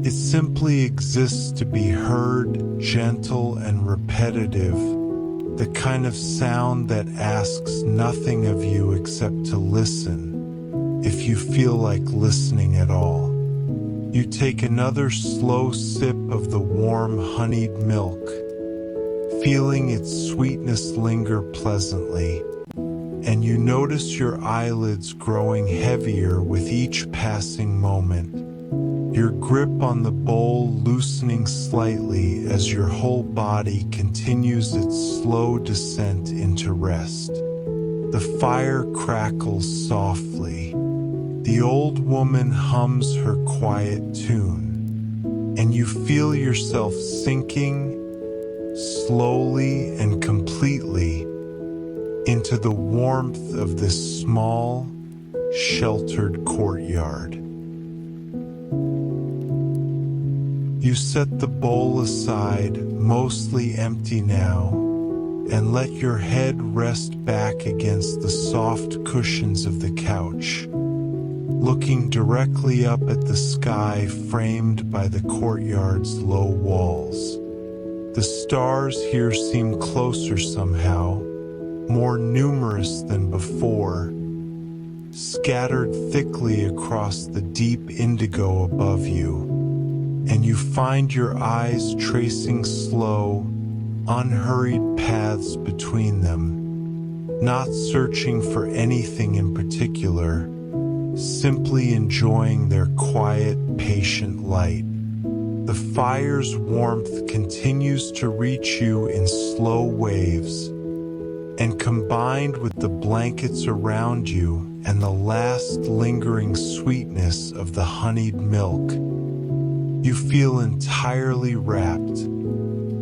It simply exists to be heard, gentle and repetitive, the kind of sound that asks nothing of you except to listen, if you feel like listening at all. You take another slow sip of the warm honeyed milk, feeling its sweetness linger pleasantly, and you notice your eyelids growing heavier with each passing moment, your grip on the bowl loosening slightly as your whole body continues its slow descent into rest. The fire crackles softly. The old woman hums her quiet tune, and you feel yourself sinking, slowly and completely, into the warmth of this small, sheltered courtyard. You set the bowl aside, mostly empty now, and let your head rest back against the soft cushions of the couch, looking directly up at the sky framed by the courtyard's low walls. The stars here seem closer somehow, more numerous than before, scattered thickly across the deep indigo above you, and you find your eyes tracing slow, unhurried paths between them, not searching for anything in particular, simply enjoying their quiet, patient light. The fire's warmth continues to reach you in slow waves, and combined with the blankets around you and the last lingering sweetness of the honeyed milk, you feel entirely wrapped,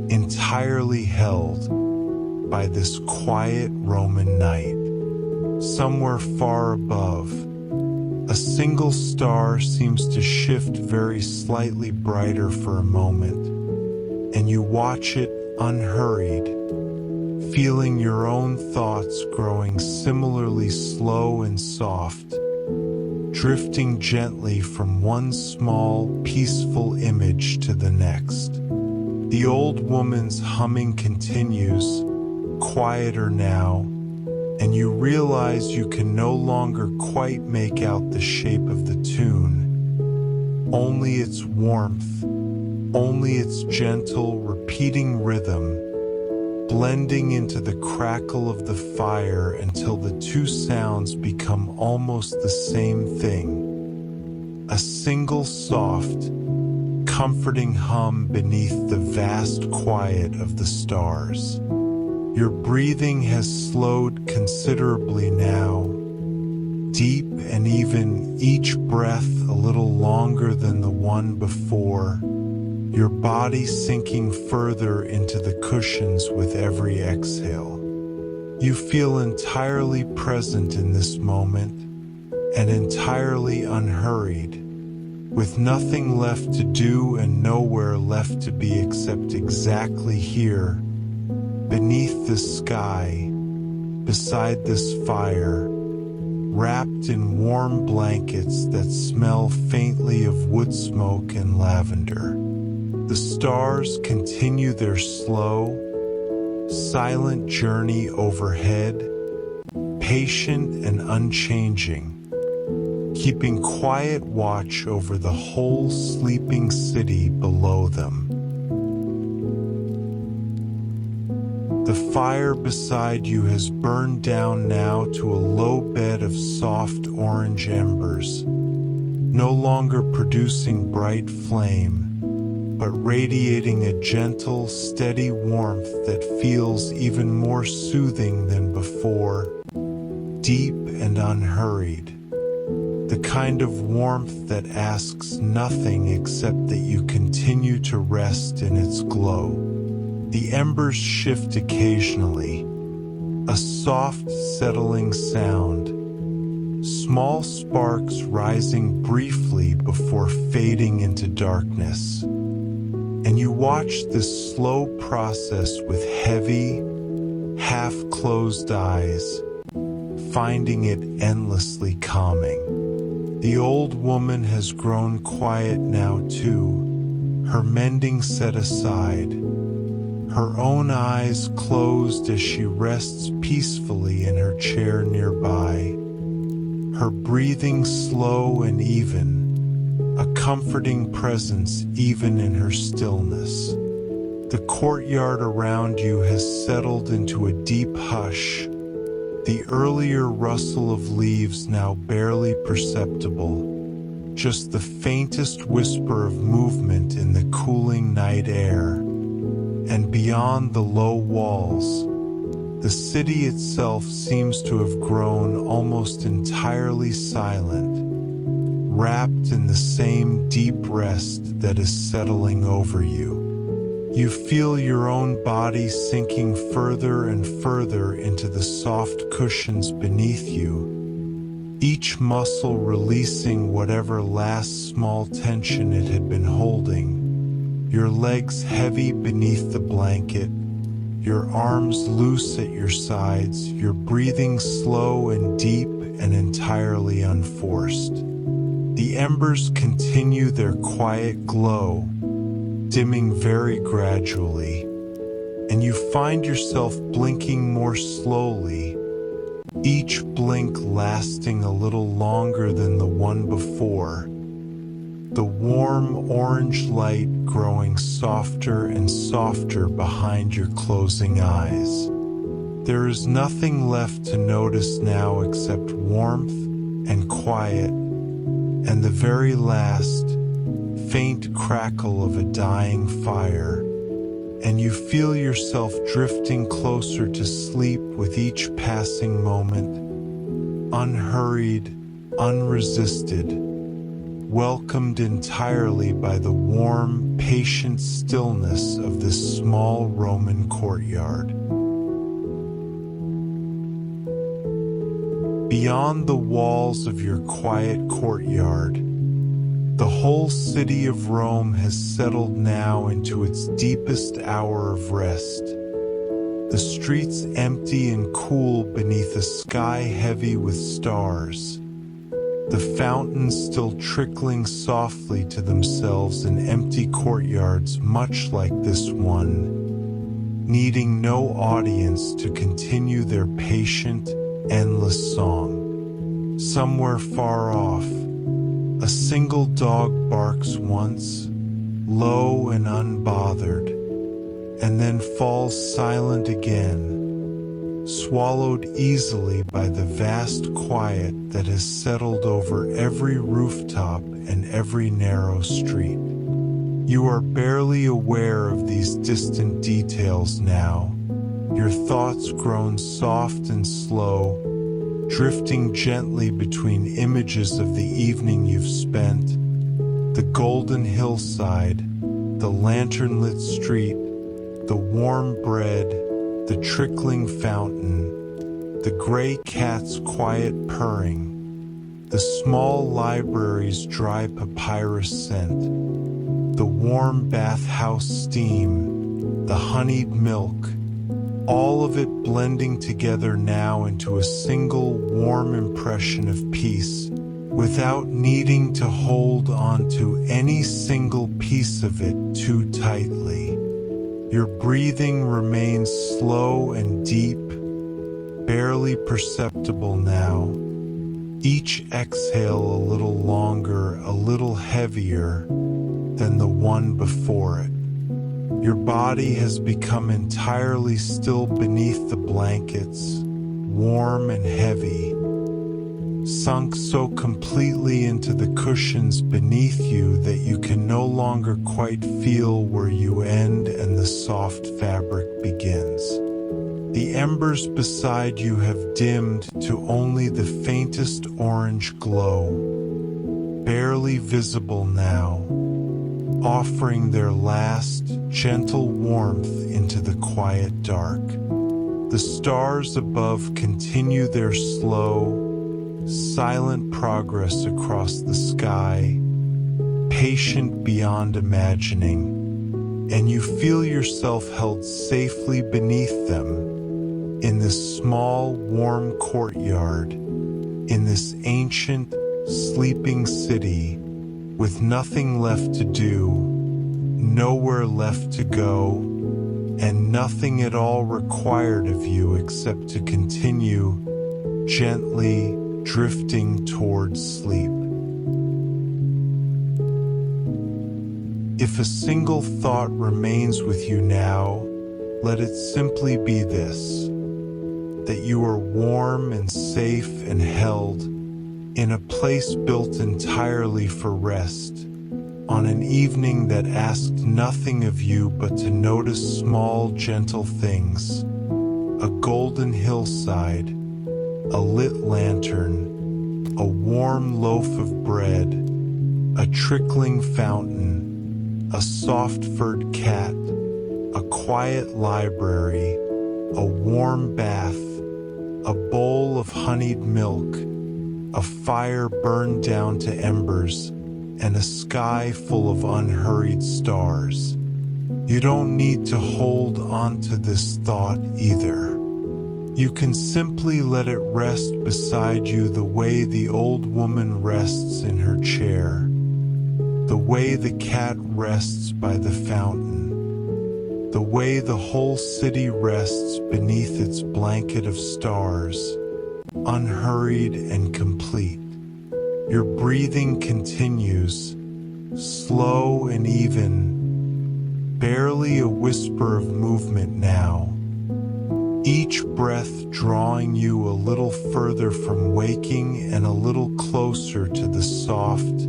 entirely held by this quiet Roman night. Somewhere far above, a single star seems to shift very slightly brighter for a moment, and you watch it unhurried, feeling your own thoughts growing similarly slow and soft, drifting gently from one small, peaceful image to the next. The old woman's humming continues, quieter now, and you realize you can no longer quite make out the shape of the tune, only its warmth, only its gentle, repeating rhythm, blending into the crackle of the fire until the two sounds become almost the same thing, a single soft, comforting hum beneath the vast quiet of the stars. Your breathing has slowed considerably now, deep and even, each breath a little longer than the one before, your body sinking further into the cushions with every exhale. You feel entirely present in this moment and entirely unhurried, with nothing left to do and nowhere left to be except exactly here, beneath this sky, beside this fire, wrapped in warm blankets that smell faintly of wood smoke and lavender. The stars continue their slow, silent journey overhead, patient and unchanging, keeping quiet watch over the whole sleeping city below them. The fire beside you has burned down now to a low bed of soft orange embers, no longer producing bright flame, but radiating a gentle, steady warmth that feels even more soothing than before, deep and unhurried. The kind of warmth that asks nothing except that you continue to rest in its glow. The embers shift occasionally, a soft, settling sound, small sparks rising briefly before fading into darkness. And you watch this slow process with heavy, half-closed eyes, finding it endlessly calming. The old woman has grown quiet now too, her mending set aside, her own eyes closed as she rests peacefully in her chair nearby, her breathing slow and even, a comforting presence even in her stillness. The courtyard around you has settled into a deep hush, the earlier rustle of leaves now barely perceptible, just the faintest whisper of movement in the cooling night air. And beyond the low walls, the city itself seems to have grown almost entirely silent, wrapped in the same deep rest that is settling over you. You feel your own body sinking further and further into the soft cushions beneath you, each muscle releasing whatever last small tension it had been holding, your legs heavy beneath the blanket, your arms loose at your sides, your breathing slow and deep and entirely unforced. The embers continue their quiet glow, dimming very gradually, and you find yourself blinking more slowly, each blink lasting a little longer than the one before, the warm orange light growing softer and softer behind your closing eyes. There is nothing left to notice now except warmth and quiet, and the very last, faint crackle of a dying fire, and you feel yourself drifting closer to sleep with each passing moment, unhurried, unresisted, welcomed entirely by the warm, patient stillness of this small Roman courtyard. Beyond the walls of your quiet courtyard, the whole city of Rome has settled now into its deepest hour of rest. The streets empty and cool beneath a sky heavy with stars. The fountains still trickling softly to themselves in empty courtyards much like this one, needing no audience to continue their patient, endless song. Somewhere far off, a single dog barks once, low and unbothered, and then falls silent again, swallowed easily by the vast quiet that has settled over every rooftop and every narrow street. You are barely aware of these distant details now, your thoughts grown soft and slow, drifting gently between images of the evening you've spent, the golden hillside, the lantern-lit street, the warm bread, the trickling fountain, the gray cat's quiet purring, the small library's dry papyrus scent, the warm bathhouse steam, the honeyed milk, all of it blending together now into a single warm impression of peace, without needing to hold on to any single piece of it too tightly. Your breathing remains slow and deep, barely perceptible now, each exhale a little longer, a little heavier than the one before it. Your body has become entirely still beneath the blankets, warm and heavy, sunk so completely into the cushions beneath you that you can no longer quite feel where you end and the soft fabric begins. The embers beside you have dimmed to only the faintest orange glow, barely visible now, offering their last, gentle warmth into the quiet dark. The stars above continue their slow, silent progress across the sky, patient beyond imagining, and you feel yourself held safely beneath them in this small, warm courtyard, in this ancient, sleeping city, with nothing left to do, nowhere left to go, and nothing at all required of you except to continue gently drifting towards sleep. If a single thought remains with you now, let it simply be this: that you are warm and safe and held in a place built entirely for rest, on an evening that asked nothing of you but to notice small, gentle things: a golden hillside, a lit lantern, a warm loaf of bread, a trickling fountain, a soft-furred cat, a quiet library, a warm bath, a bowl of honeyed milk, a fire burned down to embers, and a sky full of unhurried stars. You don't need to hold on to this thought either. You can simply let it rest beside you the way the old woman rests in her chair, the way the cat rests by the fountain, the way the whole city rests beneath its blanket of stars, unhurried and complete. Your breathing continues, slow and even, barely a whisper of movement now, each breath drawing you a little further from waking and a little closer to the soft,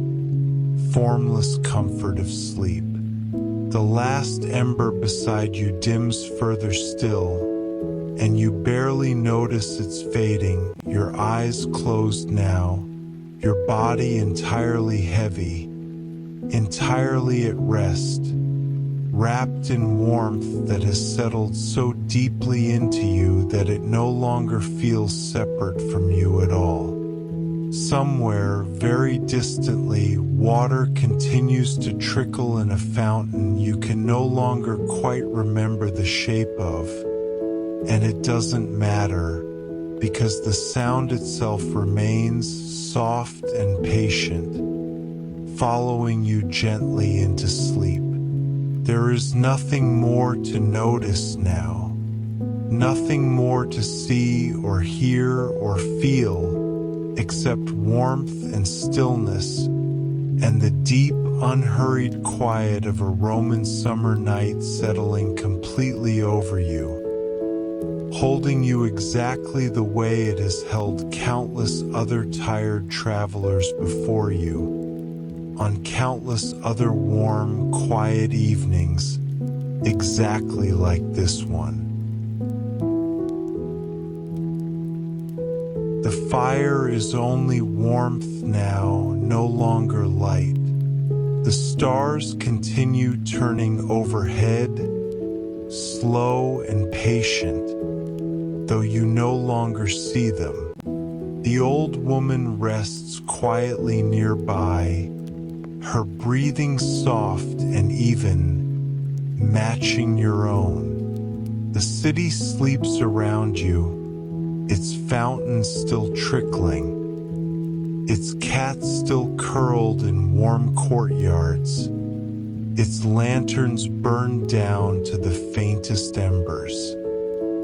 formless comfort of sleep. The last ember beside you dims further still, and you barely notice it's fading, your eyes closed now, your body entirely heavy, entirely at rest, wrapped in warmth that has settled so deeply into you that it no longer feels separate from you at all. Somewhere, very distantly, water continues to trickle in a fountain you can no longer quite remember the shape of, and it doesn't matter, because the sound itself remains soft and patient, following you gently into sleep. There is nothing more to notice now. Nothing more to see or hear or feel except warmth and stillness and the deep, unhurried quiet of a Roman summer night settling completely over you, holding you exactly the way it has held countless other tired travelers before you, on countless other warm, quiet evenings, exactly like this one. The fire is only warmth now, no longer light. The stars continue turning overhead, slow and patient, though you no longer see them. The old woman rests quietly nearby, her breathing soft and even, matching your own. The city sleeps around you, its fountains still trickling, its cats still curled in warm courtyards, its lanterns burned down to the faintest embers.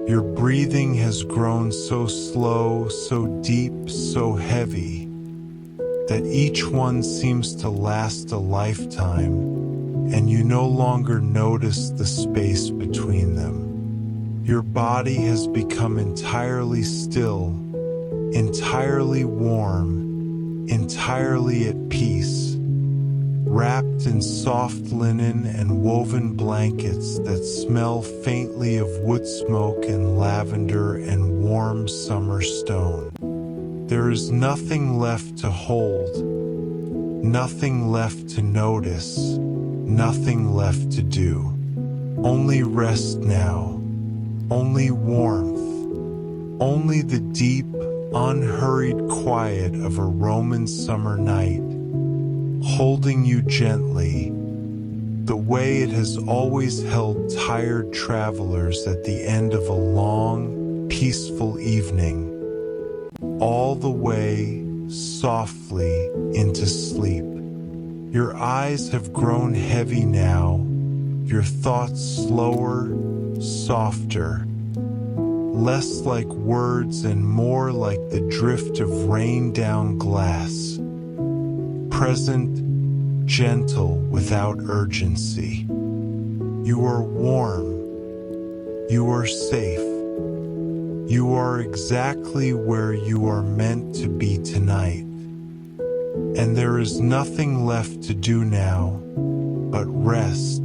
Your breathing has grown so slow, so deep, so heavy, that each one seems to last a lifetime, and you no longer notice the space between them. Your body has become entirely still, entirely warm, entirely at peace, wrapped in soft linen and woven blankets that smell faintly of wood smoke and lavender and warm summer stone. There is nothing left to hold, nothing left to notice, nothing left to do. Only rest now. Only warmth, only the deep, unhurried quiet of a Roman summer night, holding you gently, the way it has always held tired travelers at the end of a long, peaceful evening, all the way, softly, into sleep. Your eyes have grown heavy now, your thoughts slower, softer, less like words and more like the drift of rain down glass, present, gentle, without urgency. You are warm, you are safe, you are exactly where you are meant to be tonight, and there is nothing left to do now but rest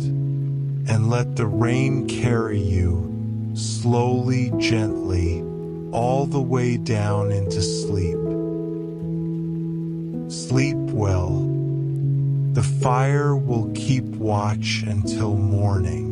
and let the rain carry you, slowly, gently, all the way down into sleep. Sleep well. The fire will keep watch until morning.